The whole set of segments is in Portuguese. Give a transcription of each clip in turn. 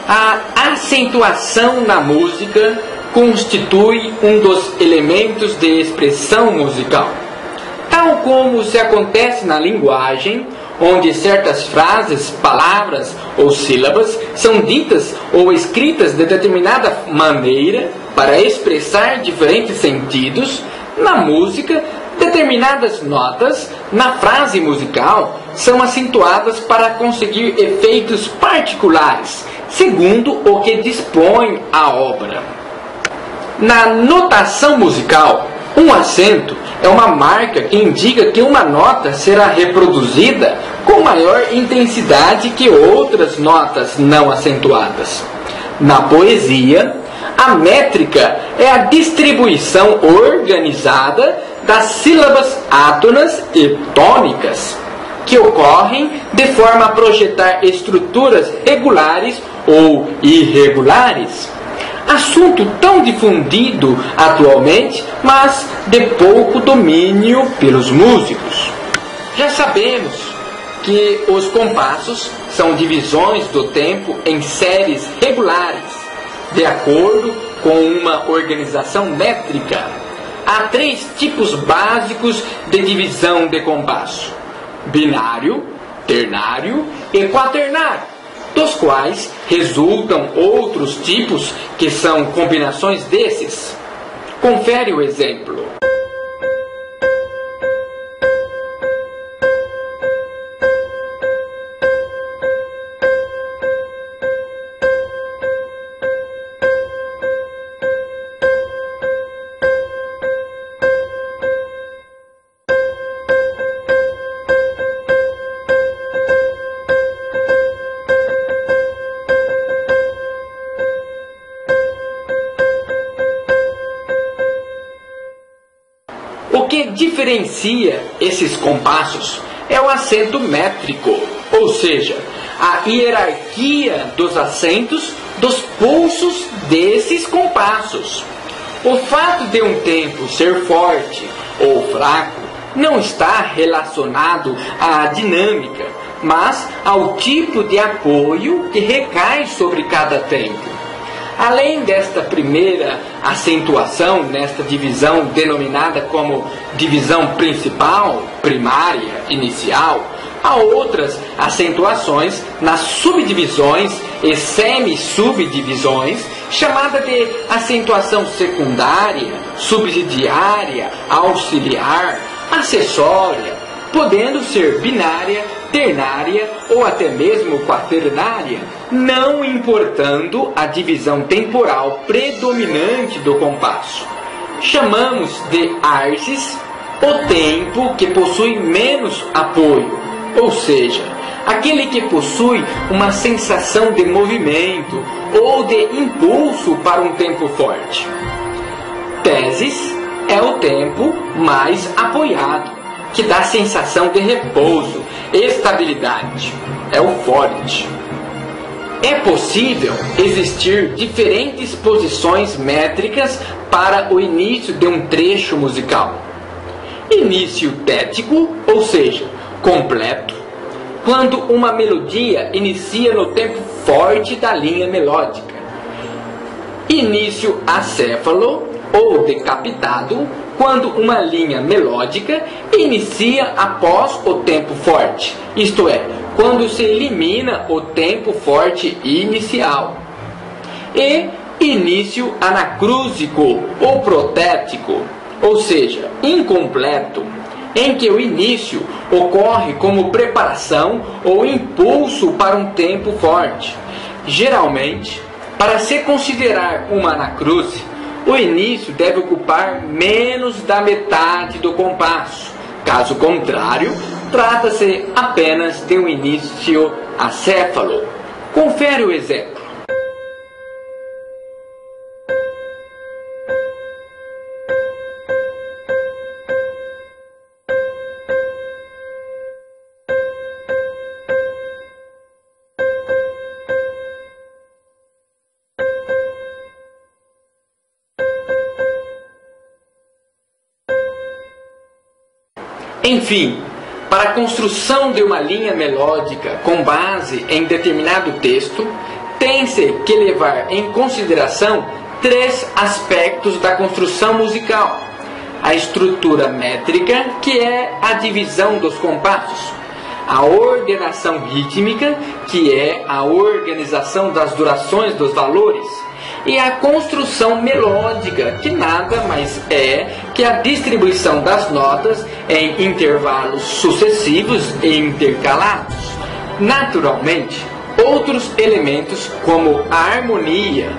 A acentuação na música constitui um dos elementos de expressão musical. Tal como se acontece na linguagem, onde certas frases, palavras ou sílabas são ditas ou escritas de determinada maneira para expressar diferentes sentidos, na música, determinadas notas na frase musical são acentuadas para conseguir efeitos particulares, segundo o que dispõe a obra. Na notação musical, um acento é uma marca que indica que uma nota será reproduzida com maior intensidade que outras notas não acentuadas. Na poesia, a métrica é a distribuição organizada das sílabas átonas e tônicas, que ocorrem de forma a projetar estruturas regulares ou irregulares. Assunto tão difundido atualmente, mas de pouco domínio pelos músicos. Já sabemos que os compassos são divisões do tempo em séries regulares, de acordo com uma organização métrica. Há 3 tipos básicos de divisão de compasso: binário, ternário e quaternário, dos quais resultam outros tipos que são combinações desses. Confere o exemplo. O que diferencia esses compassos é o acento métrico, ou seja, a hierarquia dos acentos dos pulsos desses compassos. O fato de um tempo ser forte ou fraco não está relacionado à dinâmica, mas ao tipo de apoio que recai sobre cada tempo. Além desta primeira acentuação, nesta divisão denominada como divisão principal, primária, inicial, há outras acentuações nas subdivisões e semi-subdivisões, chamada de acentuação secundária, subsidiária, auxiliar, acessória, podendo ser binária, ternária ou até mesmo quaternária, não importando a divisão temporal predominante do compasso. Chamamos de arces o tempo que possui menos apoio, ou seja, aquele que possui uma sensação de movimento ou de impulso para um tempo forte. Teses é o tempo mais apoiado, que dá sensação de repouso, estabilidade. É o forte. É possível existir diferentes posições métricas para o início de um trecho musical. Início tético, ou seja, completo, quando uma melodia inicia no tempo forte da linha melódica. Início acéfalo ou decapitado, quando uma linha melódica inicia após o tempo forte, isto é, quando se elimina o tempo forte inicial. E início anacrúsico ou protético, ou seja, incompleto, em que o início ocorre como preparação ou impulso para um tempo forte. Geralmente, para se considerar uma anacruse, o início deve ocupar menos da metade do compasso. Caso contrário, trata-se apenas de um início acéfalo. Confere o exemplo. Enfim, para a construção de uma linha melódica com base em determinado texto, tem-se que levar em consideração três aspectos da construção musical: a estrutura métrica, que é a divisão dos compassos; a ordenação rítmica, que é a organização das durações dos valores; e a construção melódica, que nada mais é que a distribuição das notas em intervalos sucessivos e intercalados. Naturalmente, outros elementos como a harmonia,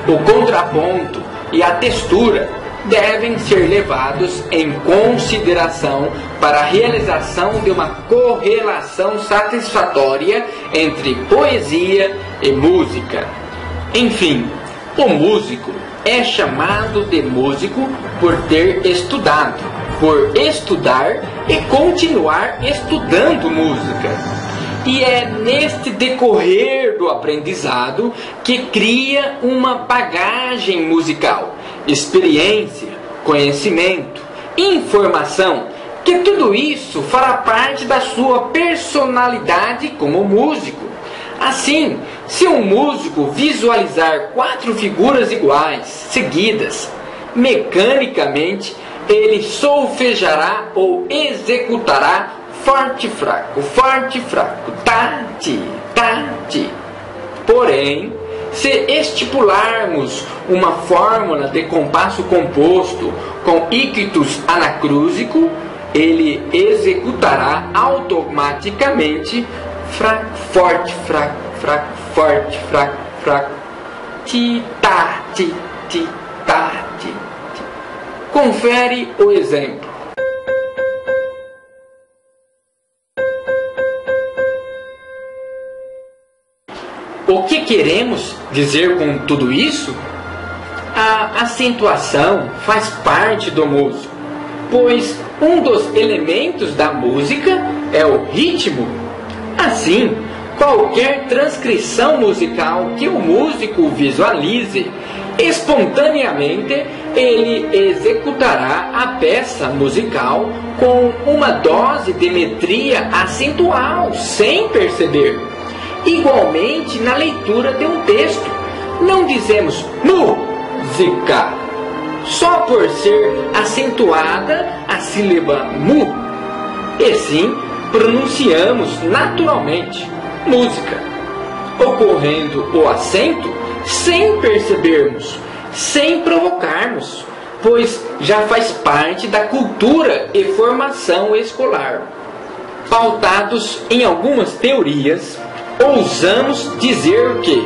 o contraponto e a textura devem ser levados em consideração para a realização de uma correlação satisfatória entre poesia e música. Enfim, o músico é chamado de músico por ter estudado, por estudar e continuar estudando música. E é neste decorrer do aprendizado que cria uma bagagem musical, experiência, conhecimento, informação, que tudo isso fará parte da sua personalidade como músico. Assim, se um músico visualizar 4 figuras iguais, seguidas, mecanicamente ele solfejará ou executará forte, fraco, tati, tati. Porém, se estipularmos uma fórmula de compasso composto com ictus anacrúsico, ele executará automaticamente fraco, forte, fraco, ti, ta, ti, ta, ti. Confere o exemplo. O que queremos dizer com tudo isso? A acentuação faz parte do músico, pois um dos elementos da música é o ritmo. Assim, qualquer transcrição musical que o músico visualize, espontaneamente ele executará a peça musical com uma dose de metria acentual, sem perceber. Igualmente na leitura de um texto, não dizemos música só por ser acentuada a sílaba mu, e sim pronunciamos naturalmente música, ocorrendo o acento sem percebermos, sem provocarmos, pois já faz parte da cultura e formação escolar. Pautados em algumas teorias, ousamos dizer que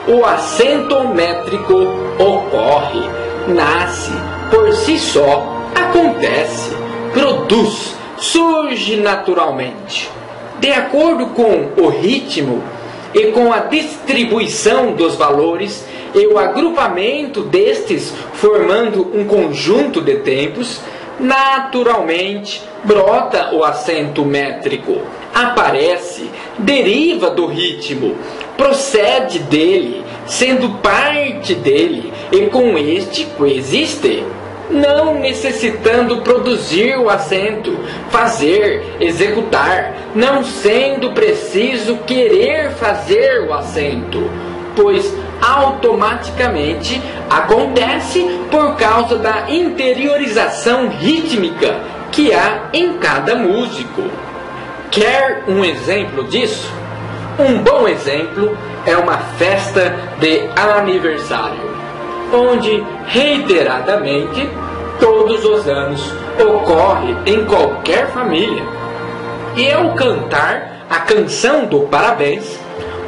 o acento métrico ocorre, nasce, por si só, acontece, produz, surge naturalmente. De acordo com o ritmo e com a distribuição dos valores e o agrupamento destes formando um conjunto de tempos, naturalmente brota o acento métrico. Aparece, deriva do ritmo, procede dele, sendo parte dele, e com este coexiste, não necessitando produzir o acento, fazer, executar, não sendo preciso querer fazer o acento, pois automaticamente acontece por causa da interiorização rítmica que há em cada músico. Quer um exemplo disso? Um bom exemplo é uma festa de aniversário, onde reiteradamente, todos os anos, ocorre em qualquer família. E ao cantar a canção do parabéns,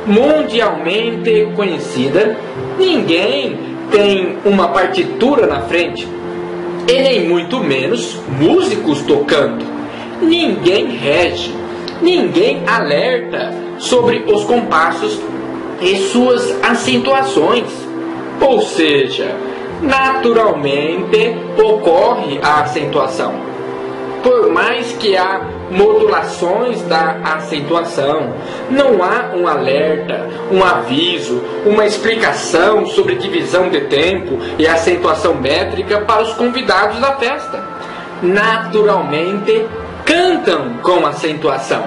mundialmente conhecida, ninguém tem uma partitura na frente, e nem muito menos músicos tocando. Ninguém rege, ninguém alerta sobre os compassos e suas acentuações. Ou seja, naturalmente ocorre a acentuação. Por mais que há modulações da acentuação, não há um alerta, um aviso, uma explicação sobre divisão de tempo e acentuação métrica para os convidados da festa. Naturalmente cantam com acentuação,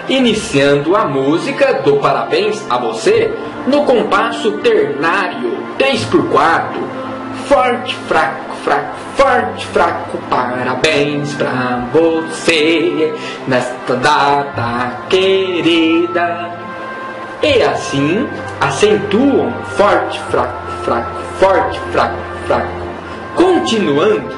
iniciando a música do parabéns a você no compasso ternário 3/4, forte, fraco, fraco, forte, fraco, parabéns pra você nesta data querida. E assim acentuam forte, fraco, fraco, forte, fraco, fraco. Continuando,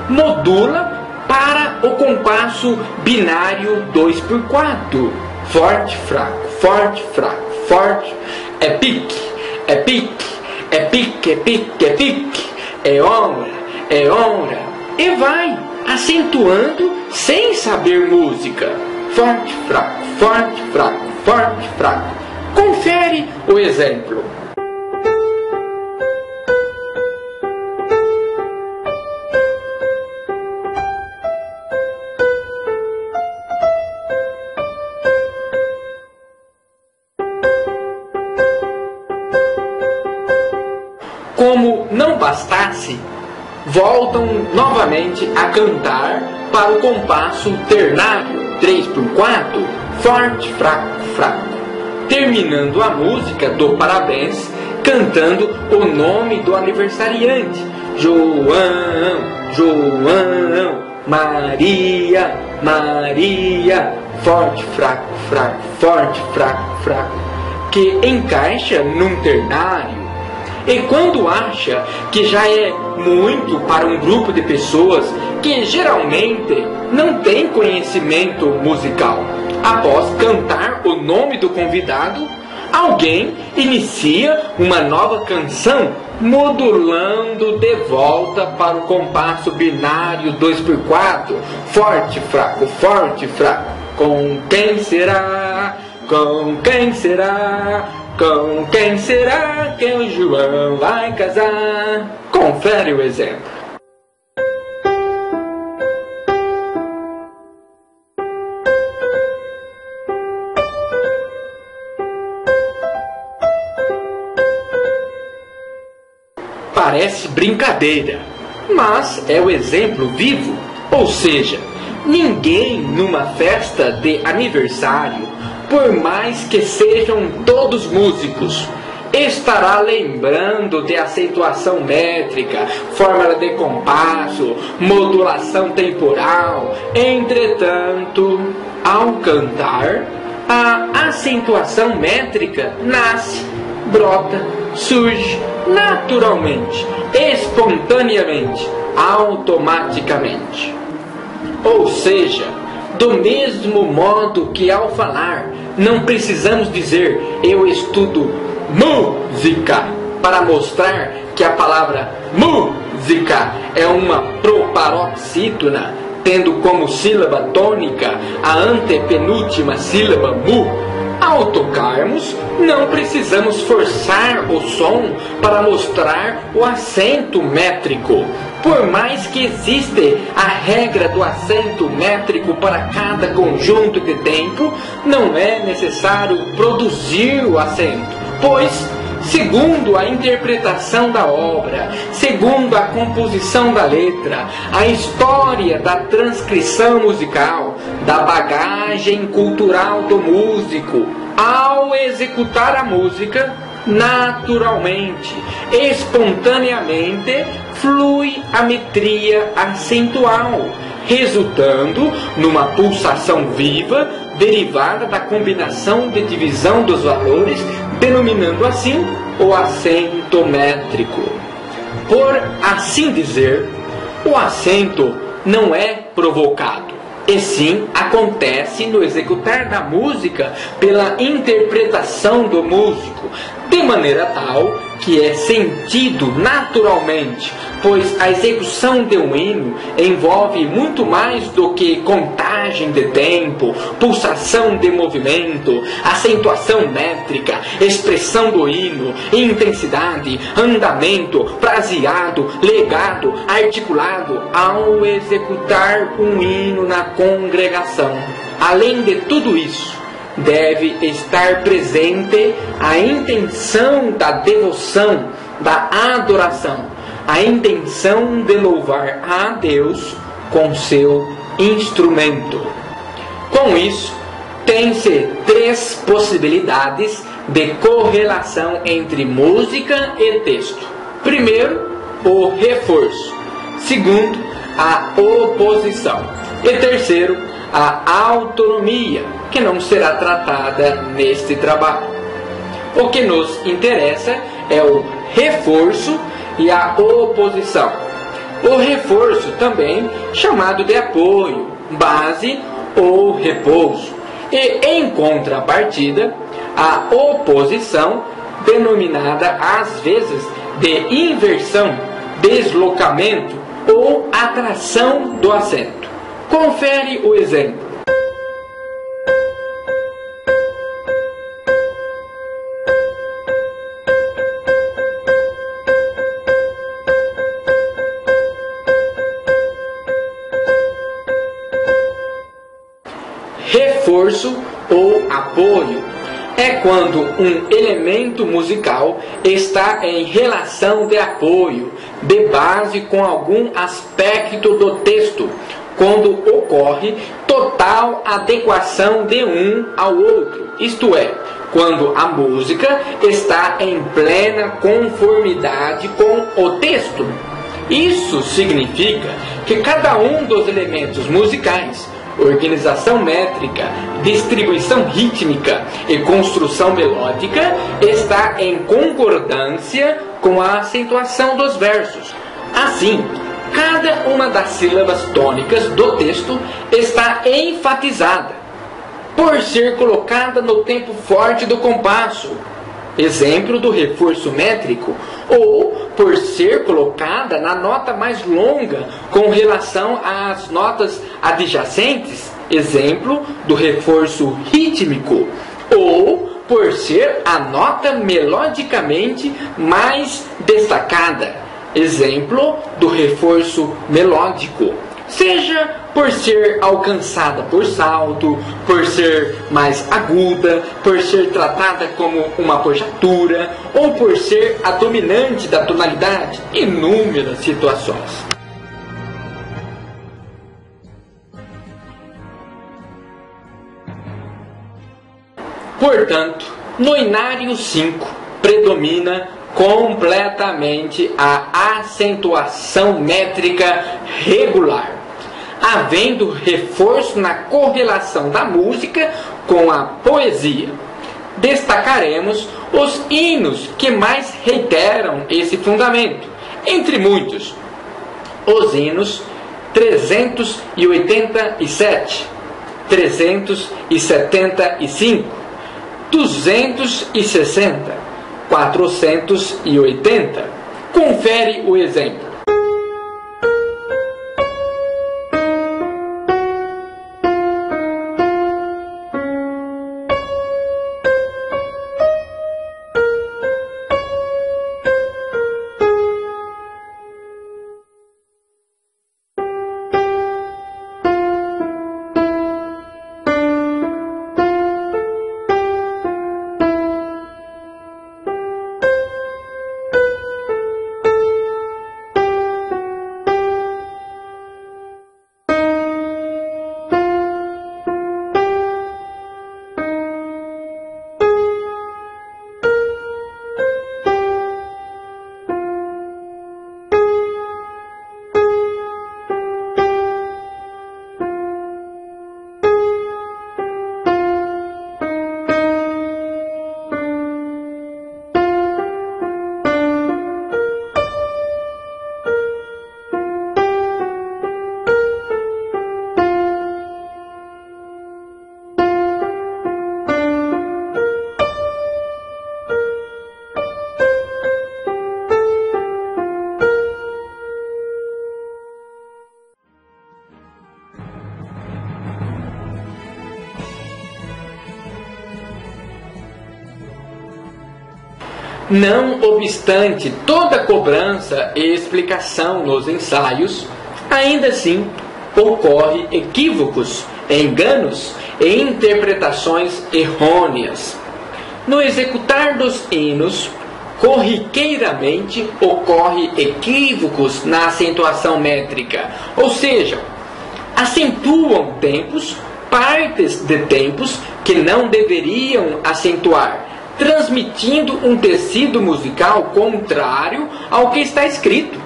modula para o compasso binário 2/4, forte, fraco, forte, fraco, forte, é pique, é pique, é pique, é pique, é pique, é honra, e vai acentuando sem saber música, forte, fraco, forte, fraco, forte, fraco. Confere o exemplo. Como não bastasse, voltam novamente a cantar para o compasso ternário 3/4, forte, fraco, fraco, terminando a música do parabéns cantando o nome do aniversariante: João, João, Maria, Maria, forte, fraco, fraco, forte, fraco, fraco, que encaixa num ternário. E quando acha que já é muito para um grupo de pessoas que geralmente não tem conhecimento musical, após cantar o nome do convidado, alguém inicia uma nova canção modulando de volta para o compasso binário 2/4, forte, fraco, forte, fraco. Com quem será? Com quem será? Com quem será que o João vai casar? Confere o exemplo. Parece brincadeira, mas é o exemplo vivo. Ou seja, ninguém numa festa de aniversário, por mais que sejam todos músicos, estará lembrando de acentuação métrica, fórmula de compasso, modulação temporal. Entretanto, ao cantar, a acentuação métrica nasce, brota, surge naturalmente, espontaneamente, automaticamente. Ou seja, do mesmo modo que ao falar, não precisamos dizer eu estudo música para mostrar que a palavra música é uma proparoxítona, tendo como sílaba tônica a antepenúltima sílaba mu. Ao tocarmos, não precisamos forçar o som para mostrar o acento métrico. Por mais que exista a regra do acento métrico para cada conjunto de tempo, não é necessário produzir o acento, pois, segundo a interpretação da obra, segundo a composição da letra, a história da transcrição musical, da bagagem cultural do músico, ao executar a música, naturalmente, espontaneamente, flui a metria acentual, resultando numa pulsação viva derivada da combinação de divisão dos valores, denominando assim o acento métrico. Por assim dizer, o acento não é provocado, e sim acontece no executar da música pela interpretação do músico, de maneira tal que é sentido naturalmente, pois a execução de um hino envolve muito mais do que contagem de tempo, pulsação de movimento, acentuação métrica, expressão do hino, intensidade, andamento, fraseado, legado, articulado ao executar um hino na congregação. Além de tudo isso, deve estar presente a intenção da devoção, da adoração, a intenção de louvar a Deus com seu instrumento. Com isso, Tem-se três possibilidades de correlação entre música e texto. Primeiro, o reforço. Segundo, a oposição. E terceiro, a autonomia, que não será tratada neste trabalho. O que nos interessa é o reforço e a oposição. O reforço também chamado de apoio, base ou repouso. E em contrapartida, a oposição, denominada às vezes de inversão, deslocamento ou atração do acento. Confere o exemplo. Reforço ou apoio é quando um elemento musical está em relação de apoio, de base com algum aspecto do texto, quando ocorre total adequação de um ao outro, isto é, quando a música está em plena conformidade com o texto. Isso significa que cada um dos elementos musicais, organização métrica, distribuição rítmica e construção melódica, está em concordância com a acentuação dos versos. Assim, cada uma das sílabas tônicas do texto está enfatizada, por ser colocada no tempo forte do compasso, exemplo do reforço métrico, ou por ser colocada na nota mais longa com relação às notas adjacentes, exemplo do reforço rítmico, ou por ser a nota melodicamente mais destacada, exemplo do reforço melódico. Seja por ser alcançada por salto, por ser mais aguda, por ser tratada como uma apogiatura, ou por ser a dominante da tonalidade, inúmeras situações. Portanto, no Inário 5 predomina completamente a acentuação métrica regular, havendo reforço na correlação da música com a poesia. Destacaremos os hinos que mais reiteram esse fundamento, entre muitos: os hinos 387, 375, 260, 480. Confere o exemplo. Não obstante toda cobrança e explicação nos ensaios, ainda assim ocorre equívocos, enganos e interpretações errôneas. No executar dos hinos, corriqueiramente ocorre equívocos na acentuação métrica, ou seja, acentuam tempos partes de tempos que não deveriam acentuar, transmitindo um tecido musical contrário ao que está escrito.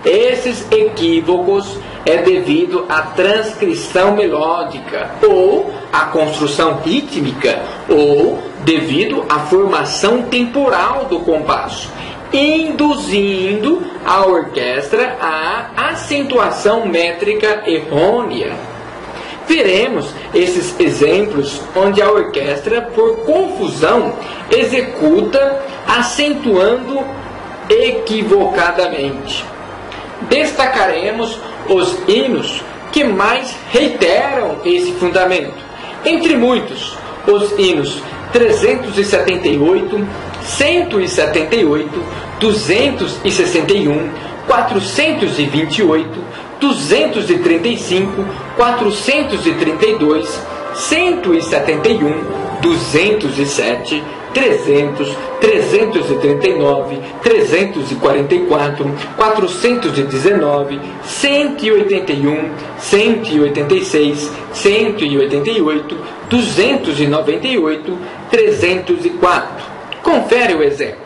Esses equívocos é devido à transcrição melódica, ou à construção rítmica, ou devido à formação temporal do compasso, induzindo a orquestra à acentuação métrica errônea. Veremos esses exemplos onde a orquestra, por confusão, executa acentuando equivocadamente. Destacaremos os hinos que mais reiteram esse fundamento. Entre muitos, os hinos 378, 178, 261, 428, 235, 432, 171, 207, 300, 339, 344, 419, 181, 186, 188, 298, 304. Confere o exemplo.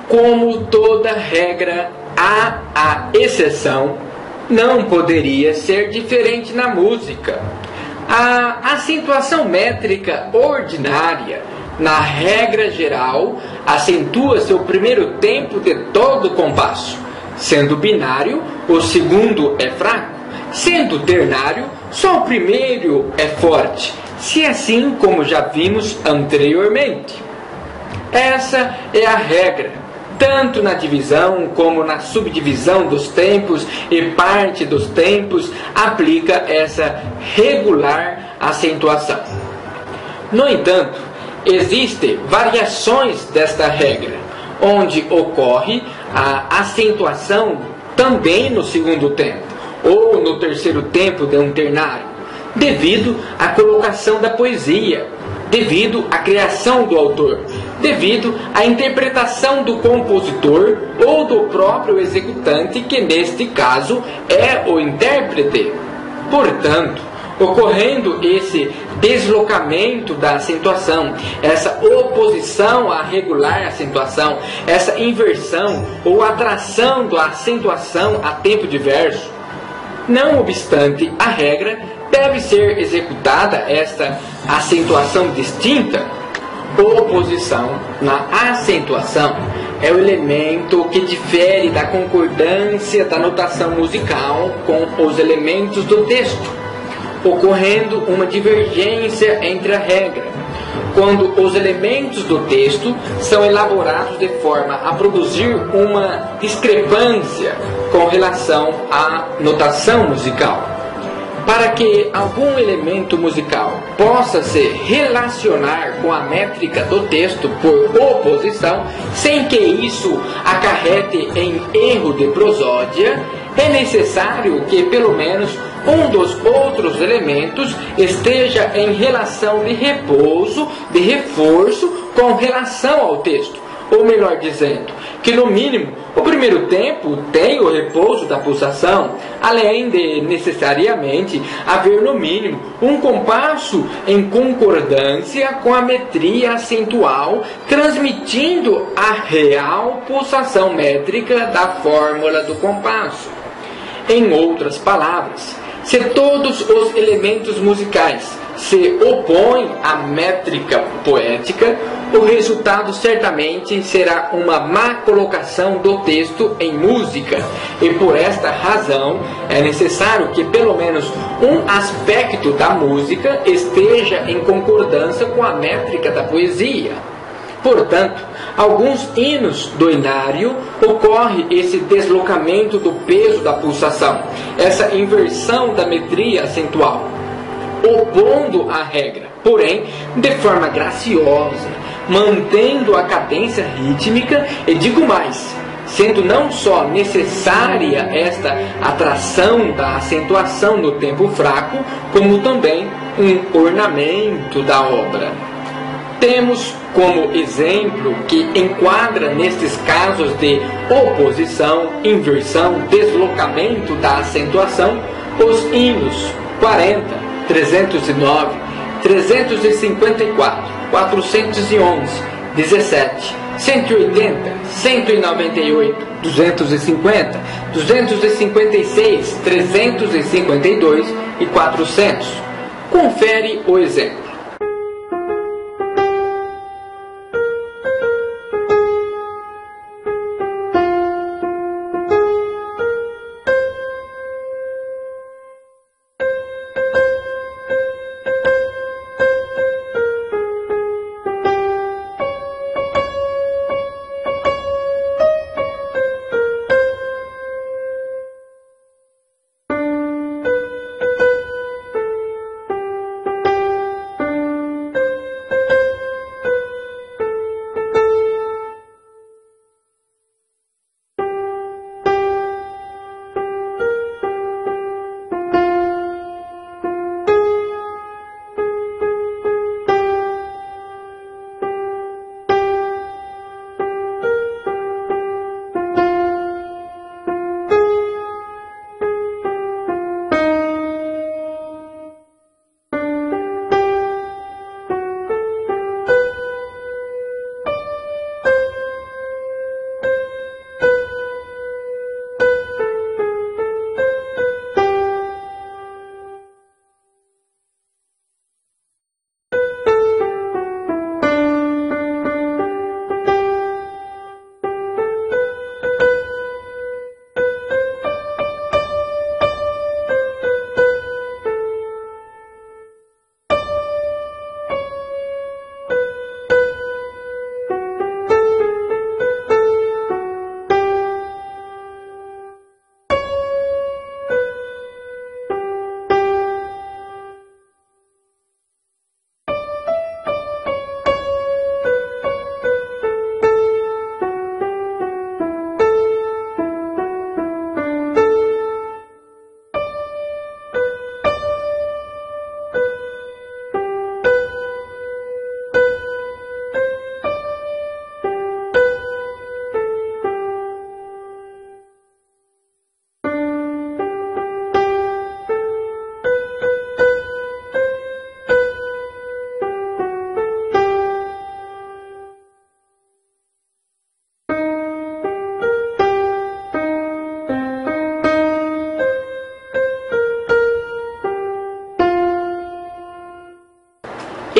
Como toda regra há a exceção, não poderia ser diferente na música. A acentuação métrica ordinária, na regra geral, acentua-se o primeiro tempo de todo o compasso. Sendo binário, o segundo é fraco. Sendo ternário, só o primeiro é forte, se assim como já vimos anteriormente. Essa é a regra, tanto na divisão como na subdivisão dos tempos e parte dos tempos, aplica essa regular acentuação. No entanto, existem variações desta regra, onde ocorre a acentuação também no segundo tempo, ou no terceiro tempo de um ternário, devido à colocação da poesia, devido à criação do autor, devido à interpretação do compositor ou do próprio executante, que neste caso é o intérprete. Portanto, ocorrendo esse deslocamento da acentuação, essa oposição à regular acentuação, essa inversão ou atração da acentuação a tempo diverso, não obstante a regra, deve ser executada esta acentuação distinta. Oposição na acentuação é o elemento que difere da concordância da notação musical com os elementos do texto, ocorrendo uma divergência entre a regra, quando os elementos do texto são elaborados de forma a produzir uma discrepância com relação à notação musical. Para que algum elemento musical possa se relacionar com a métrica do texto por oposição, sem que isso acarrete em erro de prosódia, é necessário que pelo menos um dos outros elementos esteja em relação de repouso, de reforço com relação ao texto. Ou melhor dizendo, que no mínimo o primeiro tempo tem o repouso da pulsação, além de necessariamente haver no mínimo um compasso em concordância com a metria acentual, transmitindo a real pulsação métrica da fórmula do compasso. Em outras palavras, se todos os elementos musicais se opõem à métrica poética, o resultado certamente será uma má colocação do texto em música, e por esta razão é necessário que pelo menos um aspecto da música esteja em concordância com a métrica da poesia. Portanto, alguns hinos do inário ocorre esse deslocamento do peso da pulsação, essa inversão da metria acentual, opondo a regra, porém de forma graciosa, mantendo a cadência rítmica e digo mais, sendo não só necessária esta atração da acentuação no tempo fraco, como também um ornamento da obra. Temos como exemplo que enquadra nestes casos de oposição, inversão, deslocamento da acentuação, os hinos 40, 309, 354, 411, 17, 180, 198, 250, 256, 352 e 400. Confere o exemplo.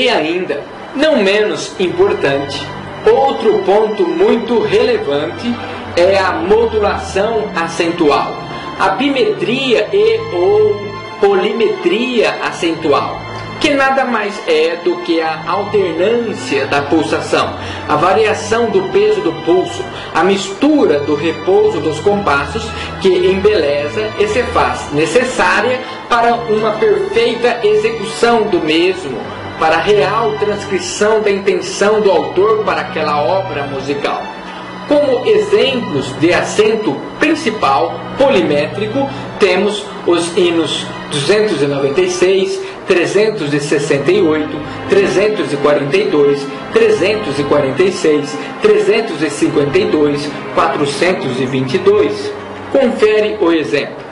E ainda, não menos importante, outro ponto muito relevante é a modulação acentual, a bimetria e ou polimetria acentual, que nada mais é do que a alternância da pulsação, a variação do peso do pulso, a mistura do repouso dos compassos que embeleza e se faz necessária para uma perfeita execução do mesmo, para a real transcrição da intenção do autor para aquela obra musical. Como exemplos de acento principal polimétrico, temos os hinos 296, 368, 342, 346, 352, 422. Confere o exemplo.